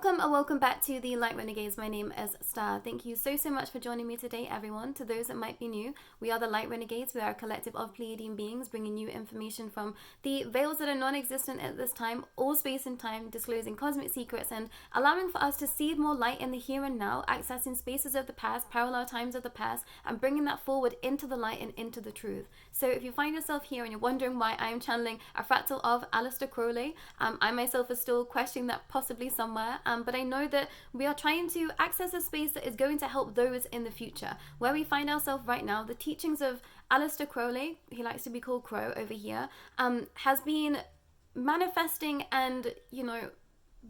Welcome or welcome back to the Light Renegades. My name is Starr. Thank you so much for joining me today, everyone. To those that might be new, we are the Light Renegades. We are a collective of Pleiadian beings bringing you information from the veils that are non-existent at this time, all space and time, disclosing cosmic secrets and allowing for us to see more light in the here and now, accessing spaces of the past, parallel times of the past, and bringing that forward into the light and into the truth. So if you find yourself here and you're wondering why I am channeling a fractal of Aleister Crowley, I myself is still questioning that possibly somewhere. But I know that we are trying to access a space that is going to help those in the future. Where we find ourselves right now, the teachings of Aleister Crowley, he likes to be called Crow over here, has been manifesting and,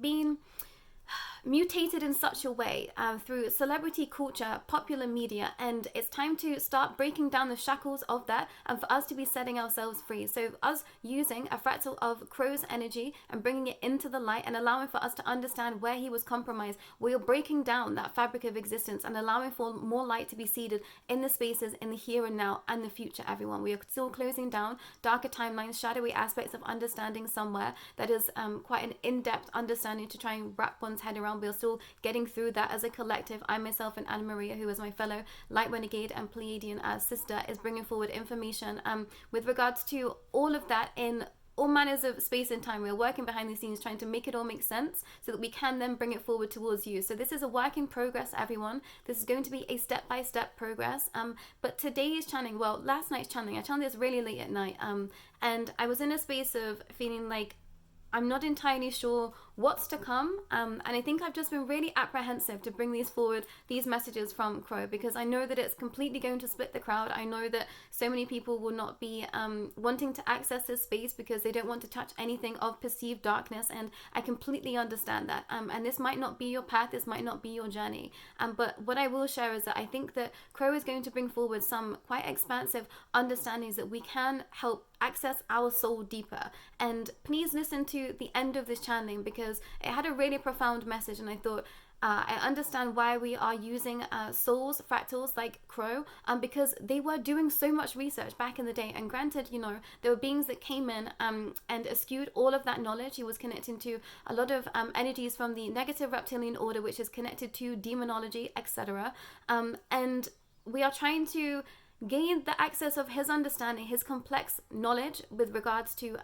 being mutated in such a way through celebrity culture, popular media, and it's time to start breaking down the shackles of that and for us to be setting ourselves free. So us using a fractal of Crow's energy and bringing it into the light and allowing for us to understand where he was compromised, we are breaking down that fabric of existence and allowing for more light to be seeded in the spaces in the here and now and the future, everyone. We are still closing down darker timelines, shadowy aspects of understanding somewhere that is quite an in-depth understanding to try and wrap one's head around. We're still getting through that as a collective. I myself and Anna Maria, who is my fellow Light Renegade and Pleiadian sister, is bringing forward information with regards to all of that in all manners of space and time. We're working behind the scenes trying to make it all make sense so that we can then bring it forward towards you. So this is a work in progress, everyone. This is going to be a step-by-step progress. But today's channeling, well, last night's channeling, I channeled this really late at night, and I was in a space of feeling like I'm not entirely sure what's to come, and I think I've just been really apprehensive to bring these messages from Crow, because I know that it's completely going to split the crowd. I know that so many people will not be wanting to access this space because they don't want to touch anything of perceived darkness, and I completely understand that, and this might not be your path, this might not be your journey, but what I will share is that I think that Crow is going to bring forward some quite expansive understandings that we can help access our soul deeper. And please listen to the end of this channeling because it had a really profound message, and I thought I understand why we are using souls, fractals like Crow, because they were doing so much research back in the day. And granted, there were beings that came in and eschewed all of that knowledge. He was connecting to a lot of energies from the negative reptilian order, which is connected to demonology, etc. And we are trying to gain the access of his understanding, his complex knowledge with regards to,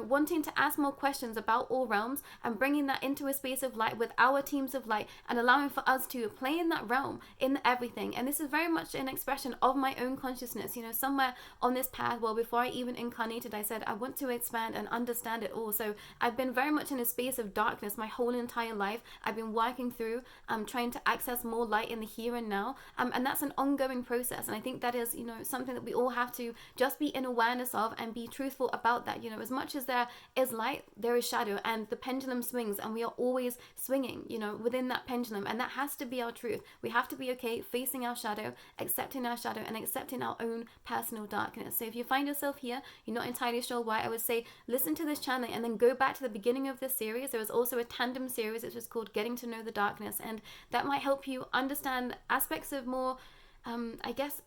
wanting to ask more questions about all realms and bringing that into a space of light with our teams of light and allowing for us to play in that realm, in everything. And this is very much an expression of my own consciousness. Somewhere on this path, well, before I even incarnated, I said, I want to expand and understand it all. So I've been very much in a space of darkness my whole entire life. I've been working through, trying to access more light in the here and now. And that's an ongoing process. And I think that is, something that we all have to just be in awareness of and be truthful about that. As much as there is light, there is shadow, and the pendulum swings, and we are always swinging, within that pendulum. And that has to be our truth. We have to be okay facing our shadow, accepting our shadow, and accepting our own personal darkness. So if you find yourself here, you're not entirely sure why, I would say listen to this channel and then go back to the beginning of this series. There was also a tandem series which was called Getting to Know the Darkness, and that might help you understand aspects of more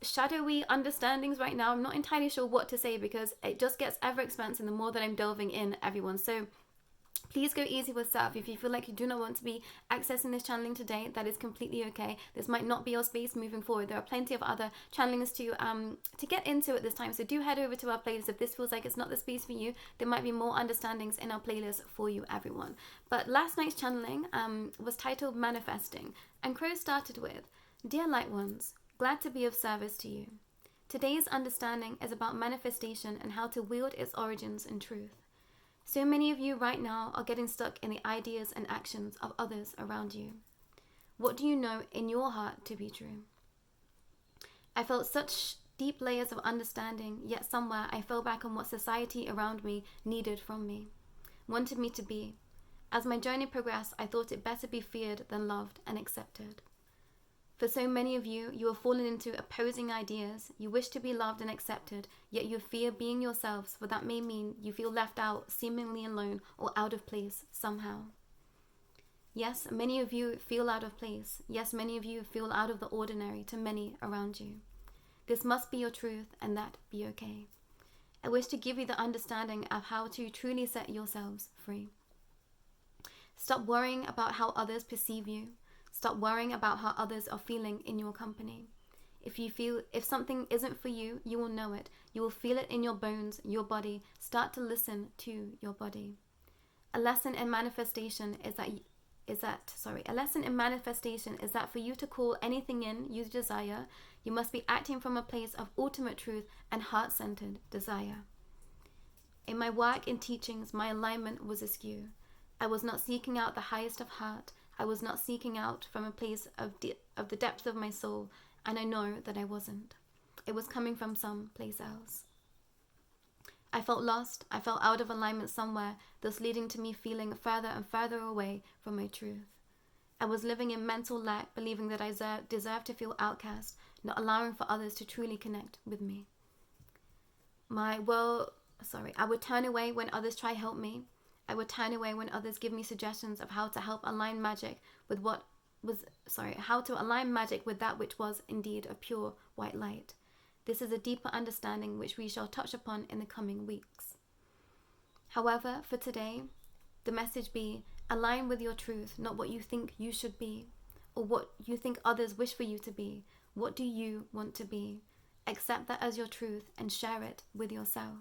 shadowy understandings right now. I'm not entirely sure what to say because it just gets ever expansive the more that I'm delving in, everyone. So please go easy with self. If you feel like you do not want to be accessing this channeling today, that is completely okay. This might not be your space moving forward. There are plenty of other channelings to get into at this time. So do head over to our playlist. If this feels like it's not the space for you, there might be more understandings in our playlist for you, everyone. But last night's channeling was titled Manifesting, and Crow started with, Dear Light Ones, glad to be of service to you. Today's understanding is about manifestation and how to wield its origins in truth. So many of you right now are getting stuck in the ideas and actions of others around you. What do you know in your heart to be true? I felt such deep layers of understanding, yet somewhere I fell back on what society around me needed from me, wanted me to be. As my journey progressed, I thought it better be feared than loved and accepted. For so many of you, you have fallen into opposing ideas. You wish to be loved and accepted, yet you fear being yourselves, for that may mean you feel left out, seemingly alone, or out of place somehow. Yes, many of you feel out of place. Yes, many of you feel out of the ordinary to many around you. This must be your truth, and that be okay. I wish to give you the understanding of how to truly set yourselves free. Stop worrying about how others perceive you. Stop worrying about how others are feeling in your company. If something isn't for you, you will know it. You will feel it in your bones, your body. Start to listen to your body. A lesson in manifestation is that for you to call anything in you desire, you must be acting from a place of ultimate truth and heart-centered desire. In my work and teachings, my alignment was askew. I was not seeking out the highest of heart. I was not seeking out from a place of the depth of my soul, and I know that I wasn't. It was coming from some place else. I felt lost. I felt out of alignment somewhere, thus leading to me feeling further and further away from my truth. I was living in mental lack, believing that I deserved to feel outcast, not allowing for others to truly connect with me. I would turn away when others try to help me. I would turn away when others give me suggestions of how to help align magic with how to align magic with that which was indeed a pure white light. This is a deeper understanding which we shall touch upon in the coming weeks. However, for today, the message be, align with your truth, not what you think you should be, or what you think others wish for you to be. What do you want to be? Accept that as your truth and share it with yourself.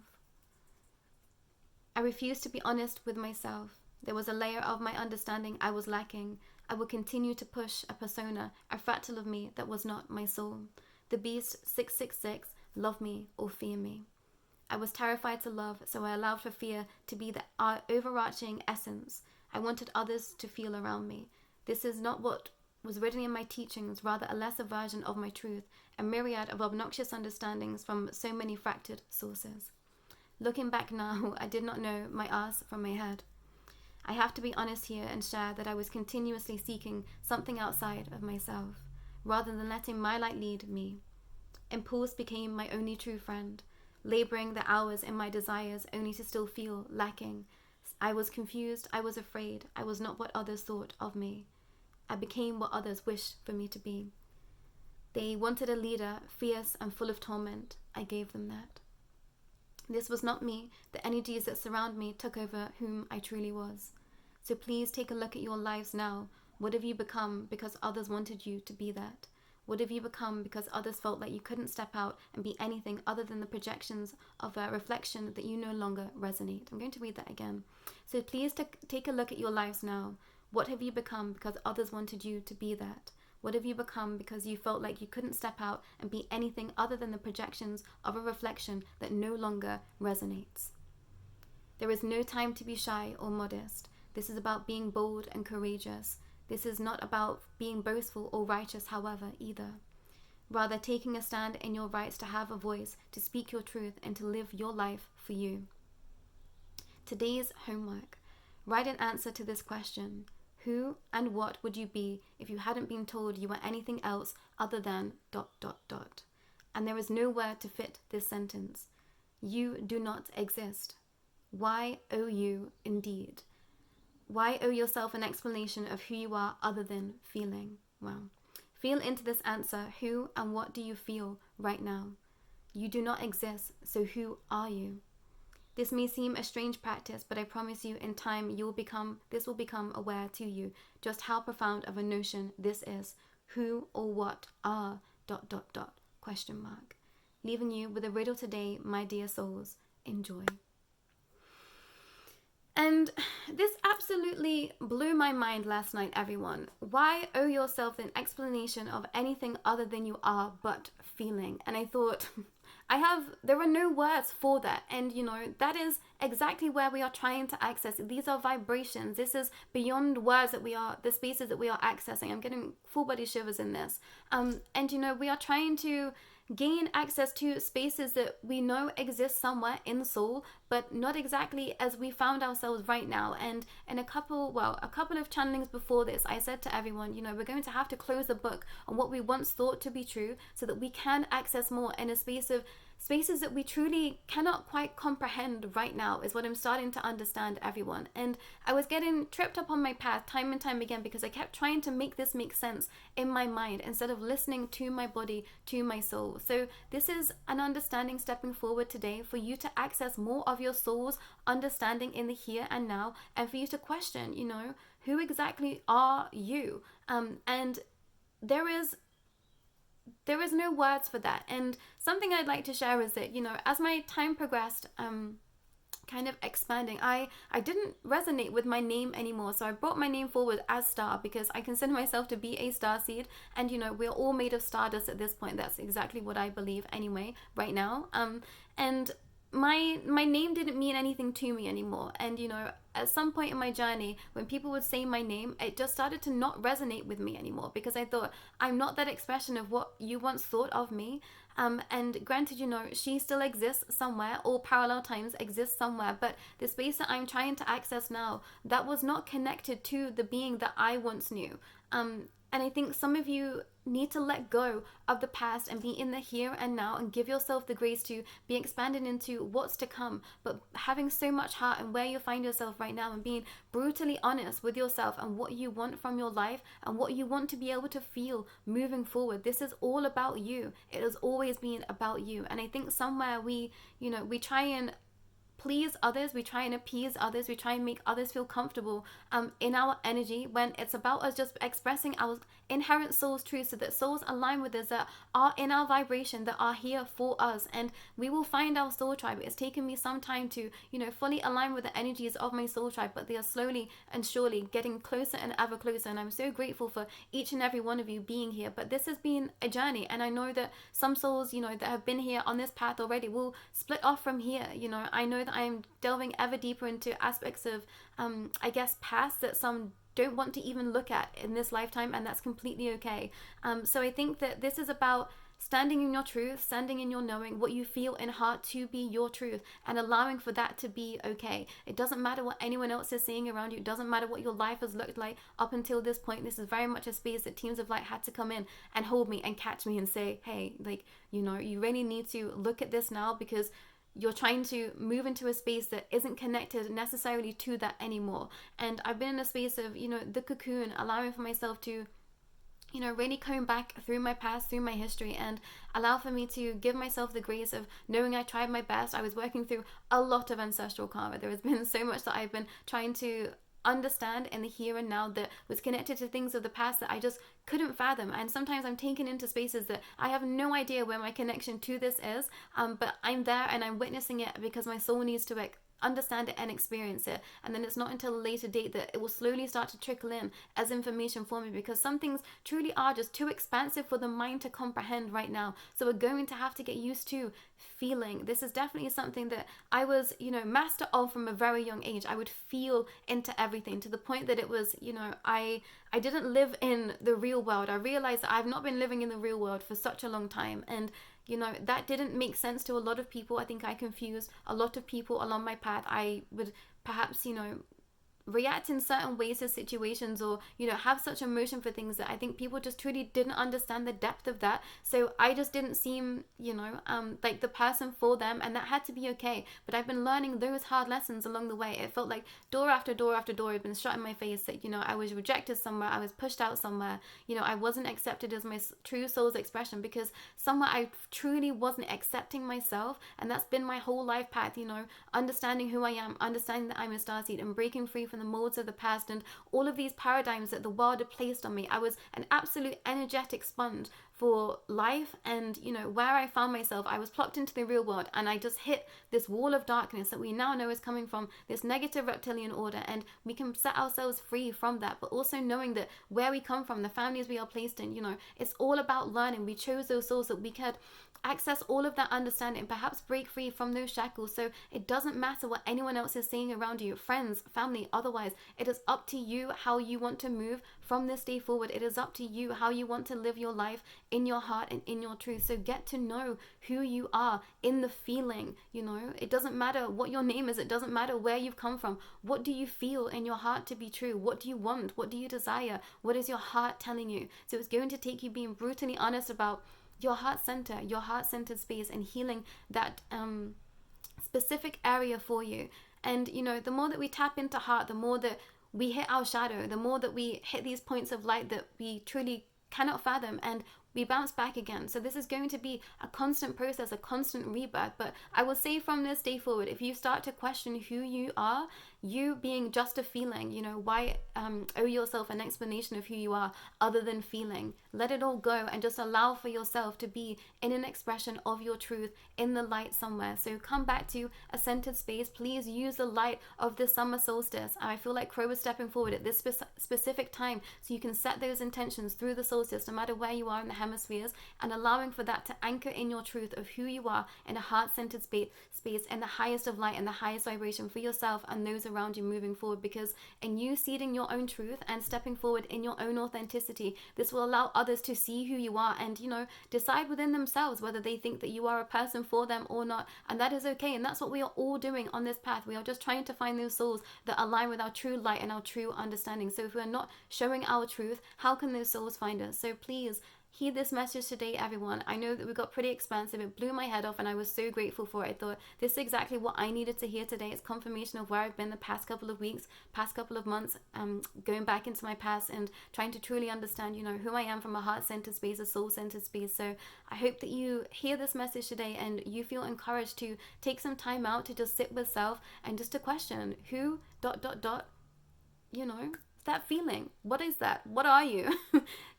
I refused to be honest with myself. There was a layer of my understanding I was lacking. I would continue to push a persona, a fractal of me that was not my soul. The beast 666, love me or fear me. I was terrified to love, so I allowed for fear to be the overarching essence. I wanted others to feel around me. This is not what was written in my teachings, rather a lesser version of my truth, a myriad of obnoxious understandings from so many fractured sources. Looking back now, I did not know my ass from my head. I have to be honest here and share that I was continuously seeking something outside of myself, rather than letting my light lead me. Impulse became my only true friend, laboring the hours in my desires only to still feel lacking. I was confused, I was afraid, I was not what others thought of me. I became what others wished for me to be. They wanted a leader, fierce and full of torment. I gave them that. This was not me. The energies that surround me took over whom I truly was. So please take a look at your lives now. What have you become because others wanted you to be that? What have you become because others felt like you couldn't step out and be anything other than the projections of a reflection that you no longer resonate? I'm going to read that again. So please take a look at your lives now. What have you become because others wanted you to be that? What have you become because you felt like you couldn't step out and be anything other than the projections of a reflection that no longer resonates? There is no time to be shy or modest. This is about being bold and courageous. This is not about being boastful or righteous, however, either. Rather, taking a stand in your rights to have a voice, to speak your truth, and to live your life for you. Today's homework. Write an answer to this question. Who and what would you be if you hadn't been told you were anything else other than ... And there is no word to fit this sentence. You do not exist. Why owe you indeed? Why owe yourself an explanation of who you are other than feeling? Well, feel into this answer. Who and what do you feel right now? You do not exist, so who are you? This may seem a strange practice, but I promise you in time this will become aware to you just how profound of a notion this is. Who or what are ... Leaving you with a riddle today, my dear souls. Enjoy. And this absolutely blew my mind last night, everyone. Why owe yourself an explanation of anything other than you are but feeling? And I thought, there are no words for that. And that is exactly where we are trying to access. These are vibrations. This is beyond words the spaces that we are accessing. I'm getting full body shivers in this. And we are trying to gain access to spaces that we know exist somewhere in soul, but not exactly as we found ourselves right now. And in a couple of channelings before this, I said to everyone, we're going to have to close the book on what we once thought to be true so that we can access more in a spaces that we truly cannot quite comprehend right now, is what I'm starting to understand, everyone. And I was getting tripped up on my path time and time again because I kept trying to make this make sense in my mind instead of listening to my body, to my soul. So this is an understanding stepping forward today for you to access more of your soul's understanding in the here and now, and for you to question, who exactly are you? And there is no words for that. And something I'd like to share is that, as my time progressed, kind of expanding, I didn't resonate with my name anymore. So I brought my name forward as Starr because I consider myself to be a starseed, and we're all made of stardust at this point. That's exactly what I believe anyway right now. And my name didn't mean anything to me anymore. And at some point in my journey, when people would say my name, it just started to not resonate with me anymore, because I thought, I'm not that expression of what you once thought of me. And granted, she still exists somewhere, all parallel times exist somewhere, but the space that I'm trying to access now, that was not connected to the being that I once knew. And I think some of you need to let go of the past and be in the here and now, and give yourself the grace to be expanded into what's to come, but having so much heart and where you find yourself right now, and being brutally honest with yourself and what you want from your life and what you want to be able to feel moving forward. This is all about you. It has always been about you. And I think somewhere we try and please others, we try and appease others, we try and make others feel comfortable in our energy, when it's about us just expressing our inherent soul's truth, so that souls align with us, that are in our vibration, that are here for us, and we will find our soul tribe. It's taken me some time to fully align with the energies of my soul tribe, but they are slowly and surely getting closer and ever closer, and I'm so grateful for each and every one of you being here. But this has been a journey, and I know that some souls that have been here on this path already will split off from here. I know that I'm delving ever deeper into aspects of I guess past that some don't want to even look at in this lifetime, and that's completely okay. So I think that this is about standing in your truth, standing in your knowing, what you feel in heart to be your truth, and allowing for that to be okay. It doesn't matter what anyone else is saying around you. It doesn't matter what your life has looked like up until this point. This is very much a space that Teams of Light had to come in and hold me and catch me and say, hey, you really need to look at this now, because you're trying to move into a space that isn't connected necessarily to that anymore. And I've been in a space of, the cocoon, allowing for myself to, really comb back through my past, through my history, and allow for me to give myself the grace of knowing I tried my best. I was working through a lot of ancestral karma. There has been so much that I've been trying to understand in the here and now that was connected to things of the past that I just couldn't fathom. And sometimes I'm taken into spaces that I have no idea where my connection to this is, but I'm there and I'm witnessing it because my soul needs to understand it and experience it. And then it's not until a later date that it will slowly start to trickle in as information for me, because some things truly are just too expansive for the mind to comprehend right now. So we're going to have to get used to feeling. This is definitely something that I was master of from a very young age. I would feel into everything, to the point that it was I didn't live in the real world. I realized that I've not been living in the real world for such a long time, and that didn't make sense to a lot of people. I think I confused a lot of people along my path. I would perhaps, react in certain ways to situations, or have such emotion for things that I think people just truly didn't understand the depth of that. So I just didn't seem like the person for them, and that had to be okay. But I've been learning those hard lessons along the way. It felt like door after door after door had been shut in my face, that I was rejected somewhere, I was pushed out somewhere, I wasn't accepted as my true soul's expression, because somewhere I truly wasn't accepting myself. And that's been my whole life path, understanding who I am, understanding that I'm a starseed, and breaking free from the molds of the past and all of these paradigms that the world had placed on me. I was an absolute energetic sponge for life, and where I found myself, I was plucked into the real world, and I just hit this wall of darkness that we now know is coming from this negative reptilian order, and we can set ourselves free from that. But also knowing that where we come from, the families we are placed in, it's all about learning. We chose those souls that we could access all of that understanding and perhaps break free from those shackles. So it doesn't matter what anyone else is saying around you, friends, family, otherwise. It is up to you how you want to move from this day forward. It is up to you how you want to live your life in your heart and in your truth. So get to know who you are in the feeling. It doesn't matter what your name is. It doesn't matter where you've come from. What do you feel in your heart to be true? What do you want? What do you desire? What is your heart telling you? So it's going to take you being brutally honest about your heart center, your heart-centered space, and healing that specific area for you. And the more that we tap into heart, the more that we hit our shadow, the more that we hit these points of light that we truly cannot fathom, and we bounce back again. So this is going to be a constant process, a constant rebirth. But I will say from this day forward, if you start to question who you are, you being just a feeling. You know, why owe yourself an explanation of who you are other than feeling? Let it all go and just allow for yourself to be in an expression of your truth in the light somewhere. So come back to a centered space. Please use the light of the summer solstice. And I feel like Crow is stepping forward at this specific time, so you can set those intentions through the solstice, no matter where you are in the hemispheres, and allowing for that to anchor in your truth of who you are in a heart-centered space in the highest of light and the highest vibration for yourself and those around you moving forward. Because in you seeding your own truth and stepping forward in your own authenticity, this will allow others to see who you are and, you know, decide within themselves whether they think that you are a person for them or not. And that is okay. And that's what we are all doing on this path. We are just trying to find those souls that align with our true light and our true understanding. So if we're not showing our truth, how can those souls find us? So please heed this message today, everyone. I know that we got pretty expansive. It blew my head off and I was so grateful for it. I thought this is exactly what I needed to hear today. It's confirmation of where I've been the past couple of weeks, past couple of months, going back into my past and trying to truly understand, you know, who I am from a heart-centered space, a soul-centered space. So I hope that you hear this message today and you feel encouraged to take some time out to just sit with self and just to question who ... you know, that feeling. What is that? What are you?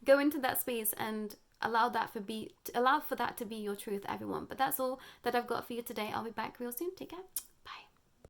Go into that space and allow for that to be your truth, everyone. But that's all that I've got for you today. I'll be back real soon. Take care.